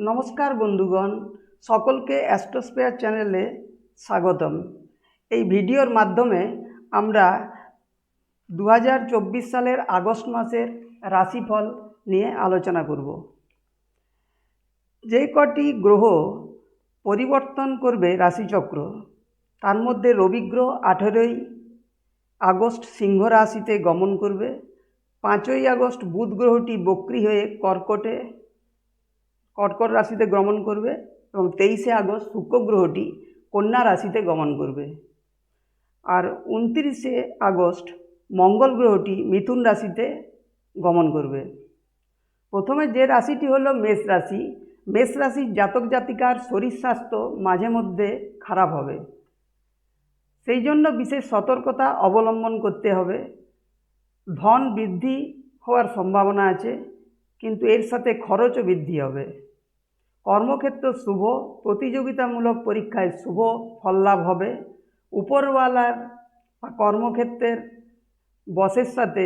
নমস্কার বন্ধুগণ, সকলকে অ্যাস্ট্রোস্ফিয়ার চ্যানেলে স্বাগতম। এই ভিডিওর মাধ্যমে আমরা 2024 সালের আগস্ট মাসের রাশিফল নিয়ে আলোচনা করব। যে কটি গ্রহ পরিবর্তন করবে রাশিচক্র, তার মধ্যে রবি গ্রহ 18ই আগস্ট সিংহ রাশিতে গমন করবে। 5ই আগস্ট বুধ গ্রহটি বক্রী হয়ে কর্কট রাশিতে গমন করবে এবং 23শে আগস্ট শুক্র গ্রহটি কন্যা রাশিতে গমন করবে। আর 29শে আগস্ট মঙ্গল গ্রহটি মিথুন রাশিতে গমন করবে। প্রথমে যে রাশিটি হলো মেষ রাশি। মেষ রাশির জাতক জাতিকার শরীর স্বাস্থ্য মাঝে মধ্যে খারাপ হবে, সেই জন্য বিশেষ সতর্কতা অবলম্বন করতে হবে। ধন বৃদ্ধি হওয়ার সম্ভাবনা আছে, কিন্তু এর সাথে খরচও বৃদ্ধি হবে। কর্মক্ষেত্র শুভ, প্রতিযোগিতামূলক পরীক্ষায় শুভ ফল লাভ হবে। উপরওয়ালার বা কর্মক্ষেত্রের বসের সাথে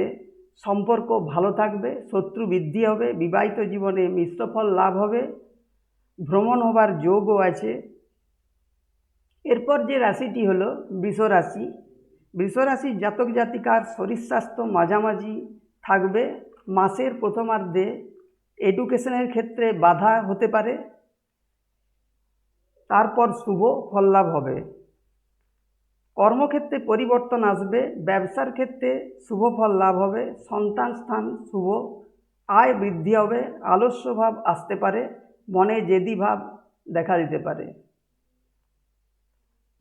সম্পর্ক ভালো থাকবে, শত্রু বৃদ্ধি হবে। বিবাহিত জীবনে মিশ্র ফল লাভ হবে, ভ্রমণ হবার যোগও আছে। এরপর যে রাশিটি হলো বৃষ রাশি। বৃষ রাশির জাতক জাতিকার শরীর স্বাস্থ্য মাঝামাঝি থাকবে। মাসের প্রথমার্ধে এডুকেশনের ক্ষেত্রে বাধা হতে পারে, তারপর শুভ ফল লাভ হবে। কর্মক্ষেত্রে পরিবর্তন আসবে, ব্যবসার ক্ষেত্রে শুভ ফল লাভ হবে। সন্তান স্থান শুভ, আয় বৃদ্ধি হবে। আলস্য ভাব আসতে পারে, মনে জেদি ভাব দেখা দিতে পারে।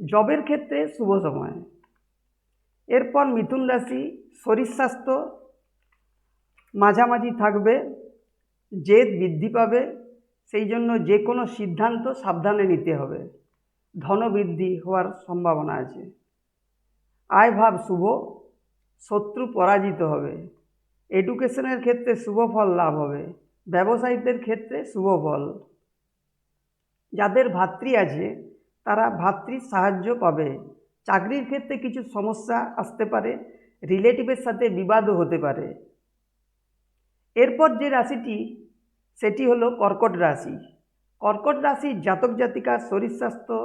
জবের ক্ষেত্রে শুভ সময়। এরপর মিথুন রাশি, শরীর স্বাস্থ্য মাঝামাঝি থাকবে, জেদ বৃদ্ধি পাবে, সেই জন্য যে কোনো সিদ্ধান্ত সাবধানে নিতে হবে। ধনবৃদ্ধি হওয়ার সম্ভাবনা আছে। আয় ভাব শুভ, শত্রু পরাজিত হবে। এডুকেশনের ক্ষেত্রে শুভ ফল লাভ হবে। ব্যবসায়ীদের ক্ষেত্রে শুভ ফল। যাদের ভাতৃ আছে তারা ভাতৃর সাহায্য পাবে। চাকরির ক্ষেত্রে কিছু সমস্যা আসতে পারে, রিলেটিভের সাথে বিবাদও হতে পারে। এরপর যে রাশিটি সেটি হলো কর্কট রাশি। কর্কট রাশির জাতক জাতিকার শরীর স্বাস্থ্য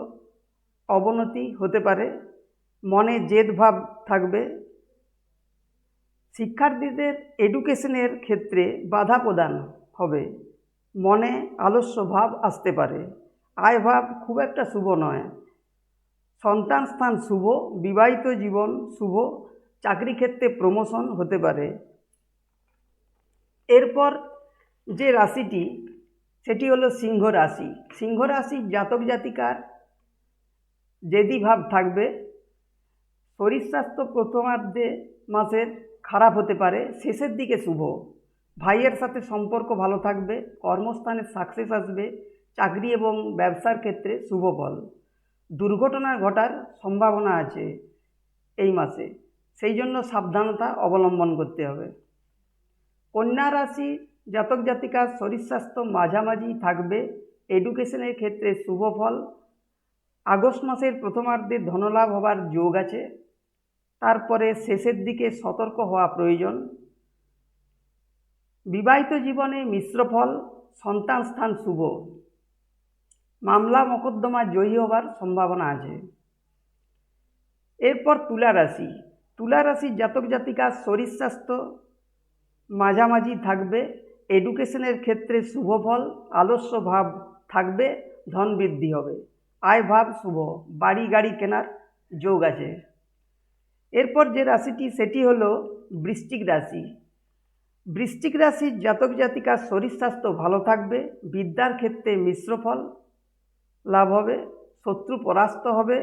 অবনতি হতে পারে, মনে জেদ ভাব থাকবে। শিক্ষার্থীদের এডুকেশনের ক্ষেত্রে বাধা প্রদান হবে, মনে আলস্য ভাব আসতে পারে। আয় ভাব খুব একটা শুভ নয়। সন্তান স্থান শুভ, বিবাহিত জীবন শুভ, চাকরি ক্ষেত্রে প্রমোশন হতে পারে। এরপর যে রাশিটি সেটি হলো সিংহ রাশি। সিংহ রাশির জাতক জাতিকার জেদি ভাব থাকবে। শরীর স্বাস্থ্য প্রথমার্ধে মাসের খারাপ হতে পারে, শেষের দিকে শুভ। ভাইয়ের সাথে সম্পর্ক ভালো থাকবে, কর্মস্থানে সাকসেস আসবে। চাকরি এবং ব্যবসার ক্ষেত্রে শুভ ফল। দুর্ঘটনা ঘটার সম্ভাবনা আছে এই মাসে, সেই জন্য সাবধানতা অবলম্বন করতে হবে। কন্যা রাশি জাতক জাতিকার শরীর স্বাস্থ্য মাঝামাঝি থাকবে, এডুকেশনের ক্ষেত্রে শুভ ফল। আগস্ট মাসের প্রথমার্ধে ধনলাভ হবার যোগ আছে, তারপরে শেষের দিকে সতর্ক হওয়া প্রয়োজন। বিবাহিত জীবনে মিশ্র ফল, সন্তান স্থান শুভ। মামলা মোকদ্দমা জয়ী হবার সম্ভাবনা আছে। এরপর তুলা রাশি। তুলা রাশির জাতক জাতিকার শরীর স্বাস্থ্য মাঝামাঝি থাকবে, এডুকেশনের ক্ষেত্রে শুভ ফল। আলস্য ভাব থাকবে, ধন বৃদ্ধি হবে। আয় ভাব শুভ, বাড়ি গাড়ি কেনার যোগ আছে। এরপর যে রাশিটি সেটি হলো বৃশ্চিক রাশি। বৃশ্চিক রাশির জাতক জাতিকার শরীর স্বাস্থ্য ভালো থাকবে, বিদ্যার ক্ষেত্রে মিশ্র ফল লাভ হবে। শত্রু পরাস্ত হবে,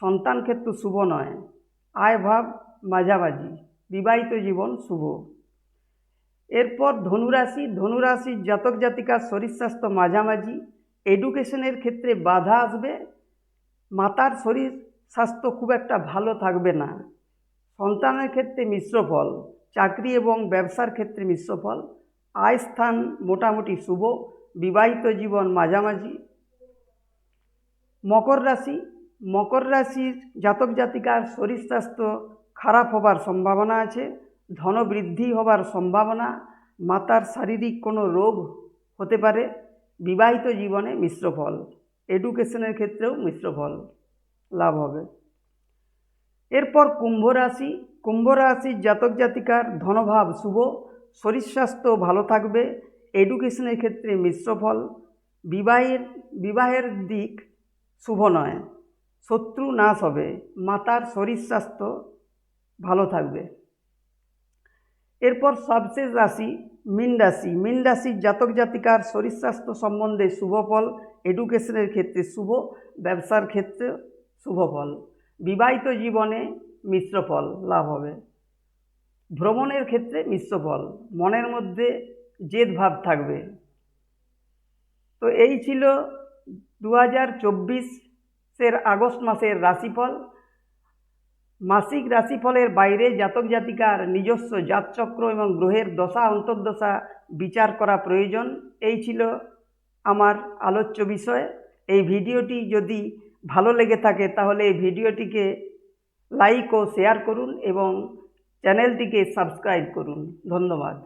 সন্তান ক্ষেত্র শুভ নয়। আয় ভাব মাঝামাঝি, বিবাহিত জীবন শুভ। এরপর ধনুরাশি। ধনুরাশির জাতক জাতিকার শরীর স্বাস্থ্য মাঝামাঝি, এডুকেশনের ক্ষেত্রে বাধা আসবে। মাতার শরীর স্বাস্থ্য খুব একটা ভালো থাকবে না। সন্তানের ক্ষেত্রে মিশ্র ফল, চাকরি এবং ব্যবসার ক্ষেত্রে মিশ্র ফল। আয় স্থান মোটামুটি শুভ, বিবাহিত জীবন মাঝামাঝি। মকর রাশি। মকর রাশির জাতক জাতিকার শরীর স্বাস্থ্য খারাপ হবার সম্ভাবনা আছে, ধনবৃদ্ধি হবার সম্ভাবনা। মাতার শারীরিক কোনো রোগ হতে পারে, বিবাহিত জীবনে মিশ্র ফল, এডুকেশনের ক্ষেত্রেও মিশ্র ফল লাভ হবে। এরপর কুম্ভ রাশি। কুম্ভ রাশির জাতক জাতিকার ধনভাব শুভ, শরীর স্বাস্থ্য ভালো থাকবে, এডুকেশনের ক্ষেত্রে মিশ্র ফল, বিবাহের দিক শুভ নয়, শত্রু নাশ হবে, মাতার শরীর স্বাস্থ্য ভালো থাকবে। এরপর সবশেষ রাশি মীন রাশি। মীন রাশির জাতক জাতিকার শরীর স্বাস্থ্য সম্বন্ধে শুভ ফল, এডুকেশনের ক্ষেত্রে শুভ, ব্যবসার ক্ষেত্রে শুভ ফল, বিবাহিত জীবনে মিশ্র ফল লাভ হবে, ভ্রমণের ক্ষেত্রে মিশ্র ফল, মনের মধ্যে জেদ ভাব থাকবে। তো এই ছিল 2024 আগস্ট মাসের রাশিফল। মাসিক রাশিফলের বাইরে জাতক জাতিকার নিজস্ব জাতচক্র এবং গ্রহের দশা অন্তর্দশা বিচার করা প্রয়োজন। এই ছিল আমার আলোচ্য বিষয়। এই ভিডিওটি যদি ভালো লেগে থাকে তাহলে এই ভিডিওটিকে লাইক ও শেয়ার করুন এবং চ্যানেলটিকে সাবস্ক্রাইব করুন। ধন্যবাদ।